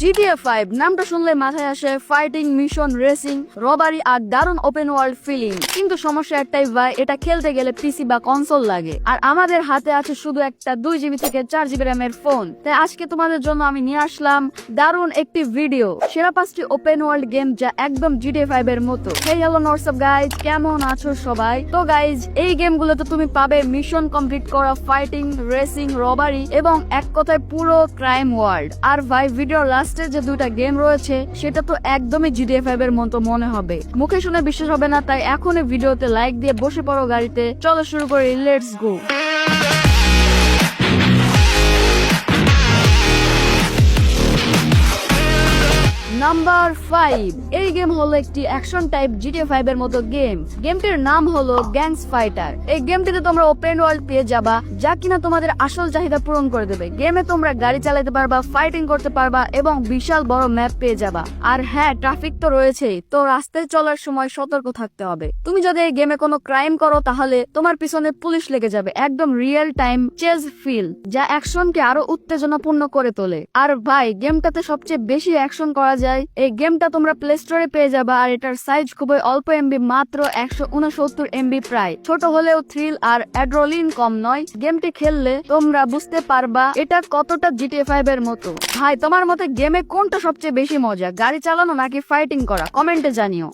GTA 5 নামটা শুনলে মাথায় আসে ফাইটিং, মিশন, রেসিং, রবারি আর দারুণ ওপেন ওয়ার্ল্ড ফিলিং। কিন্তু সমস্যা একটাই ভাই, এটা খেলতে গেলে পিসি বা কনসোল লাগে। আর আমাদের হাতে আছে শুধু একটা 2 GB থেকে 4 GB র্যামের ফোন। তাই আজকে তোমাদের জন্য আমি নিয়ে আসলাম দারুণ একটি ভিডিও, সেরা 5টি ওপেন ওয়ার্ল্ড গেম যা একদম GTA 5 এর মতো। হেই হ্যালো হোয়াটসঅ্যাপ গাইজ, কেমন আছো সবাই? তো গাইজ, এই গেমগুলোতে তুমি পাবে মিশন কমপ্লিট করা, ফাইটিং, রেসিং, রবারি এবং এক কথায় পুরো ক্রাইম ওয়ার্ল্ড। আর ভাই, ভিডিওর লাস্টে যে 2টা গেম রয়েছে সেটা তো একদমই GTA 5 এর মতো মনে হবে। মুখে শুনে বিশ্বাস হবে না, তাই এখনই ভিডিওতে লাইক দিয়ে বসে পড়ো গাড়িতে। চলো শুরু করি, লেটস গো। নাম্বার 5, এই গেম হলো একটি অ্যাকশন টাইপ GTA 5 এর মতো গেম। গেমটির নাম হলো গ্যাংস ফাইটার। এই গেমটিতে তোমরা ওপেন ওয়ার্ল্ড পেয়ে যাবা, যা কিনা তোমাদের আসল চাহিদা পূরণ করে দেবে। গেমে তোমরা গাড়ি চালাতে পারবা, ফাইটিং করতে পারবা এবং বিশাল বড় ম্যাপ পেয়ে যাবা। আর হ্যাঁ, ট্রাফিক তো রয়েছেই, তো রাস্তায় চলার সময় সতর্ক থাকতে হবে। তুমি যদি এই গেমে কোনো ক্রাইম করো তাহলে তোমার পিছনে পুলিশ লেগে যাবে। একদম রিয়েল টাইম চেজ ফিল, যা অ্যাকশনকে আরো উত্তেজনাপূর্ণ করে তোলে। আর ভাই, গেমটাতে সবচেয়ে বেশি অ্যাকশন করা যায়। এই গেমটা তোমরা প্লে স্টোরে পেয়ে যাবা, আর এটার সাইজ খুবই অল্প এমবি, মাত্র 169 এমবি। প্রায় ছোট হলেও থ্রিল আর অ্যাড্রেনালিন কম নয়। গেমটি খেললে তোমরা বুঝতে পারবা এটা কতটা GTA 5 এর মতো। ভাই, তোমার মতে গেমে কোনটা সবচেয়ে বেশি মজা, গাড়ি চালানো নাকি ফাইটিং করা? কমেন্টে জানিও।